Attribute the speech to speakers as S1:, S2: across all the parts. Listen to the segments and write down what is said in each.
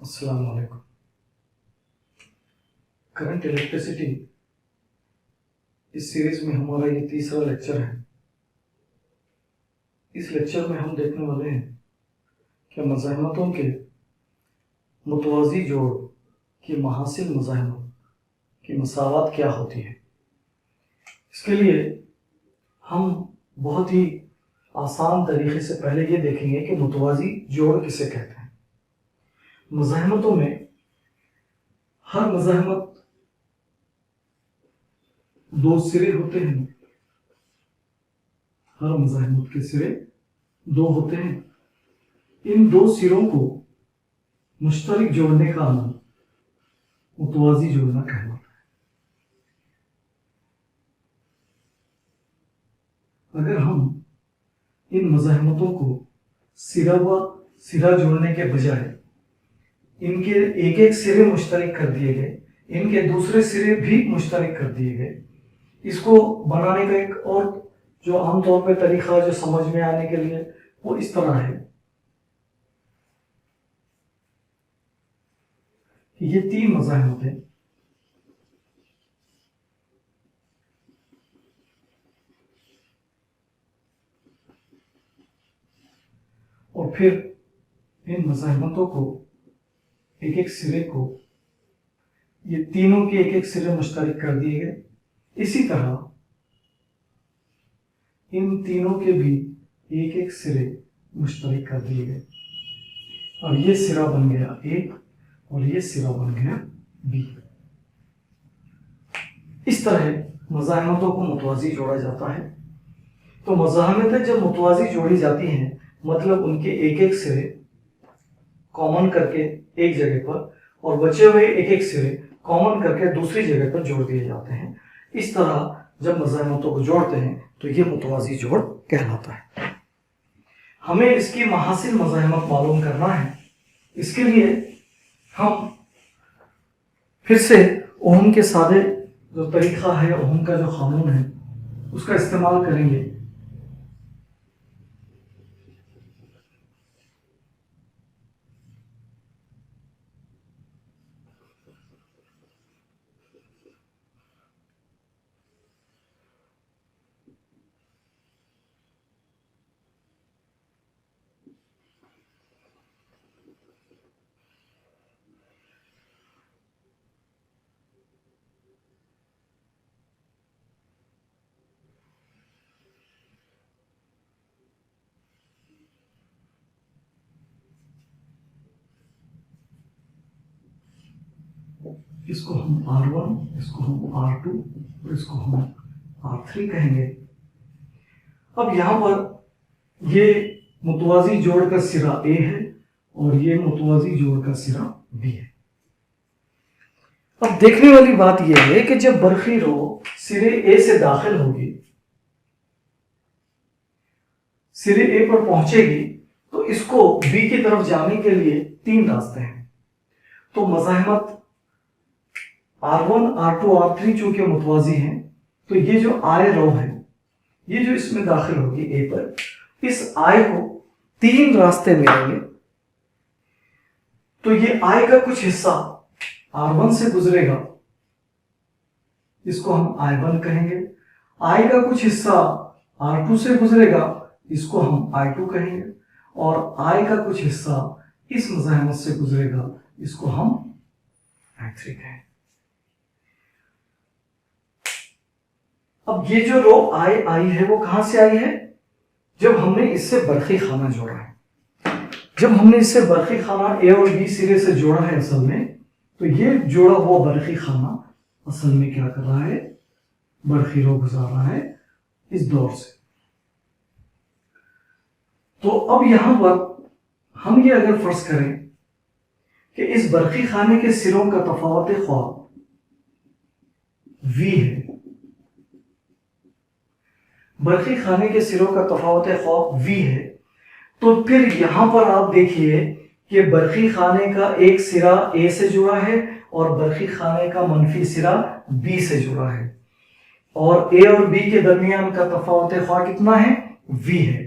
S1: अस्सलाम वालेकुम। Current electricity इस सीरीज में हमारा ये तीसरा लेक्चर है। इस लेक्चर में हम देखने वाले हैं कि मज़ाहमतों के मुतवाज़ी जोड़ की महासिल मज़ाहमत की मसावत क्या होती है। इसके लिए हम बहुत ही आसान तरीके से पहले ये देखेंगे कि मुतवाज़ी जोड़ किसे कहते हैं। मज़ाहमतों में हर मज़ाहमत दो सिरे होते हैं। हर मज़ाहमत के सिरे दो होते हैं। इन दो सिरों को मुश्तरक जोड़ने का अमल मुतवाज़ी जोड़ना कहलाता है। अगर हम इन मज़ाहमतों को सिरा व सिरा जोड़ने के बजाय इनके एक एक सिरे मुश्तरक कर दिए गए, इनके दूसरे सिरे भी मुश्तरक कर दिए गए, इसको बनाने का एक और जो आमतौर पे तरीका जो समझ में आने के लिए वो इस तरह है कि ये तीन मज़ाहमत हैं। और फिर इन मज़ाहमतों को एक एक सिरे को ये तीनों के एक एक सिरे मुश्तरक कर दिए गए। इसी तरह इन तीनों के भी एक एक सिरे मुश्तरक कर दिए गए और ये सिरा बन गया ए और ये सिरा बन गया बी। इस तरह मज़ाहमतों को मुतवाज़ी जोड़ा जाता है। तो मज़ाहमतें जब मुतवाज़ी जोड़ी जाती हैं मतलब उनके एक एक सिरे कॉमन करके एक जगह पर और बचे हुए एक एक सिरे कॉमन करके दूसरी जगह पर जोड़ दिए जाते हैं। इस तरह जब मज़ाहमतों को जोड़ते हैं तो ये मुतवाज़ी जोड़ कहलाता है। हमें इसकी महासिल मज़ाहमत मालूम करना है। इसके लिए हम फिर से ओहम के सादे जो तरीका है, ओहम का जो कानून है, उसका इस्तेमाल करेंगे। इसको हम R1, इसको हम R2 और इसको हम R3 कहेंगे। अब यहाँ पर ये मुतवाज़ी जोड़ का सिरा A है और ये मुतवाज़ी जोड़ का सिरा B है। अब देखने वाली बात यह है कि जब बरखी रो सिरे A से दाखिल होगी, सिरे A पर पहुंचेगी तो इसको B की तरफ जाने के लिए तीन रास्ते हैं। तो मज़ाहमत R1, R2, R3 चूंकि मुतवाज़ी हैं तो ये जो I रो है ये जो इसमें दाखिल होगी A पर, इस I को तीन रास्ते मिलेंगे। तो ये I का कुछ हिस्सा R1 से गुजरेगा, इसको हम I1 कहेंगे। I का कुछ हिस्सा R2 से गुजरेगा, इसको हम I2 कहेंगे। और I का कुछ हिस्सा इस मज़ाहमत से गुजरेगा, इसको हम I3 कहेंगे। अब ये जो रो आई है वो कहां से आई है? जब हमने इससे बरखी खाना जोड़ा है। जब हमने इससे बरखी खाना ए और बी सिरे से जोड़ा है असल में, तो ये जोड़ा हुआ बरखी खाना असल में क्या कर रहा है? बरखी रो गुजार रहा है इस दौर से। तो अब यहां पर हम ये अगर फर्ज करें कि इस बरखी खाने के सिरों का तफावत ख्वाब V है, बरखी खाने के सिरों का तफावत ख्वाब V है, तो फिर यहां पर आप देखिए कि बरखी खाने का एक सिरा A से जुड़ा है और बरखी खाने का मनफी सिरा B से जुड़ा है और A और B के दरमियान का तफावत ख्वाब कितना है? V है।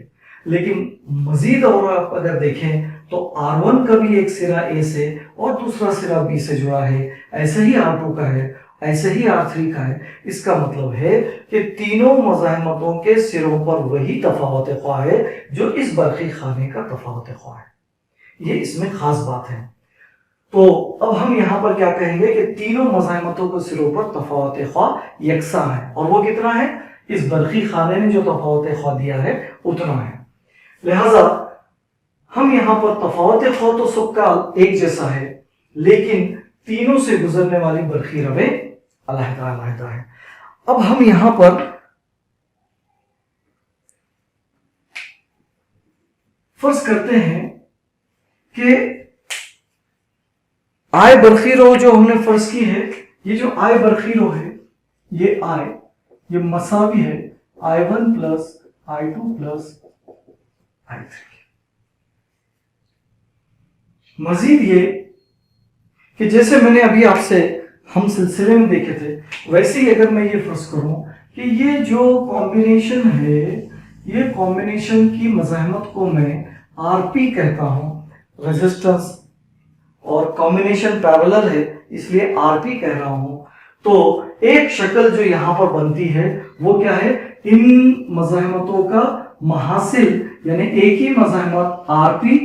S1: लेकिन मजीद और आप अगर देखें तो R1 का भी एक सिरा A से और दूसरा सिरा B से जुड़ा है, ऐसे ही R2 का है, ऐसे ही R3 का है। इसका मतलब है कि तीनों मज़ाहमतों के सिरों पर वही तफावत ख्वाह है जो इस बरक़ी खाने का तफावत ख्वाह है। ये इसमें खास बात है। तो अब हम यहाँ पर क्या कहेंगे कि तीनों मज़ाहमतों के सिरों पर तफावत ख्वाह यकसा है, और वो कितना है? इस बरक़ी खाने ने जो तफावत ख्वाह दिया है उतना है। लिहाजा हम यहाँ पर तफावत ख्वाह तो सबका एक जैसा है, लेकिन तीनों से गुजरने वाली बरक़ी रवें अलहदा है। अब हम यहां पर फर्ज करते हैं कि आय बरक़ी रो जो हमने फर्ज की है, ये जो आय बरक़ी रो है, ये आय ये मसावी है I1 plus I2 plus I3। मजीद ये कि जैसे मैंने अभी आपसे हम सिलसिले में देखे थे, वैसे ही अगर मैं ये फर्ज करूं कि ये जो कॉम्बिनेशन है, ये कॉम्बिनेशन की मज़ाहमत को मैं आरपी कहता हूं, रेजिस्टेंस, और कॉम्बिनेशन पैरेलल है इसलिए आरपी कह रहा हूं, तो एक शक्ल जो यहां पर बनती है वो क्या है? इन मज़ाहमतों का महासिल, यानी एक ही मज़ाहमत आरपी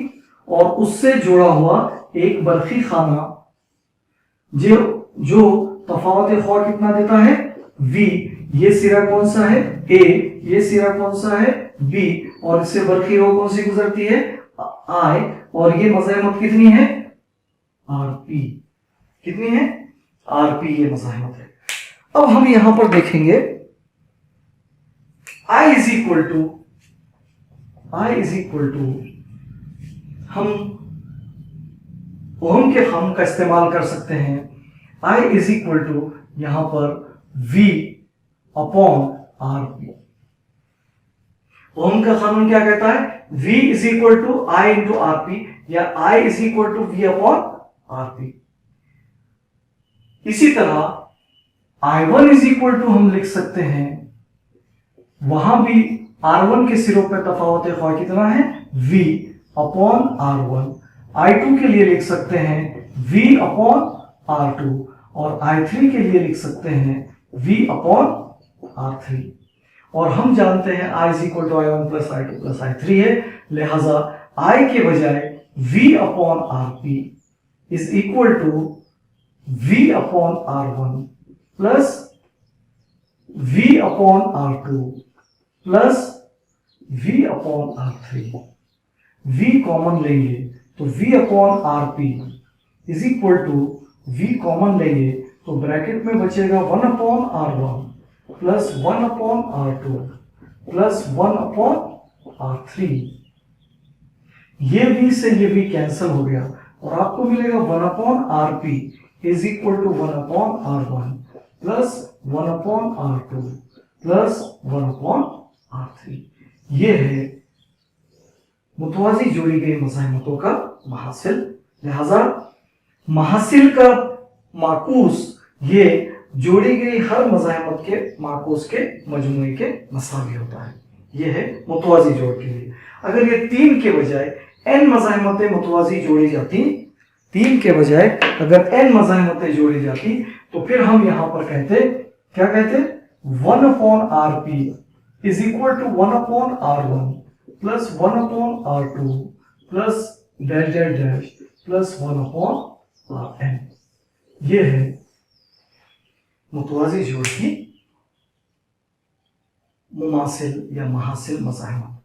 S1: और उससे जुड़ा हुआ एक बरक़ी खाना जो तफावत ख्वाह कितना देता है? V। ये सिरा कौन सा है? A। ये सिरा कौन सा है? B। और इससे बरक़ी रो कौन सी गुजरती है? I। और ये मज़ाहमत कितनी है? RP। कितनी है? RP ये मज़ाहमत है। अब हम यहां पर देखेंगे I इज इक्वल टू हम ओम के खाम का इस्तेमाल कर सकते हैं। I इज इक्वल टू यहां पर V अपॉन RP। ओम का कानून क्या कहता है? V is equal to I into RP, या I is equal to V upon RP। इसी तरह I1 इज इक्वल टू हम लिख सकते हैं, वहां भी R1 के सिरों पर तफावत ख्वाह कितना है? V upon R1। I2 के लिए लिख सकते हैं V अपॉन R2, और I3 के लिए लिख सकते हैं V अपॉन R3। और हम जानते हैं I is equal to I1 plus I2 plus I3 है, लिहाजा I के बजाय V upon RP is equal to V upon R1 plus V upon R2 plus V upon R3। V common लेंगे तो V upon RP is equal to V common लेंगे तो bracket में बचेगा 1 upon R1 plus 1 upon R2 plus 1 upon R3। ये V से ये V cancel हो गया और आपको मिलेगा 1 upon RP is equal to 1 upon R1 plus 1 upon R2 plus 1 upon R3। ये है मुतवाज़ी जोड़ी गई मज़ाहमतों का महासिल। लिहाजा महासिल का माकूस ये जोड़ी गई हर मज़ाहमत के माकूस के मजमूए के मसावी होता है। ये है मुतवाज़ी जोड़ के लिए। अगर ये 3 के बजाय n मज़ाहमतें मुतवाज़ी जोड़ी जाती, 3 के बजाय अगर n मज़ाहमतें जोड़ी जाती, तो फिर हम यहां पर क्या कहते? 1 upon RP is equal to 1 upon R1 plus 1 upon R2 plus dash dash dash plus 1 upon Rn। ये है मुतवाज़ी जोड़ की मुमासिल या महासिल मज़ाहमत।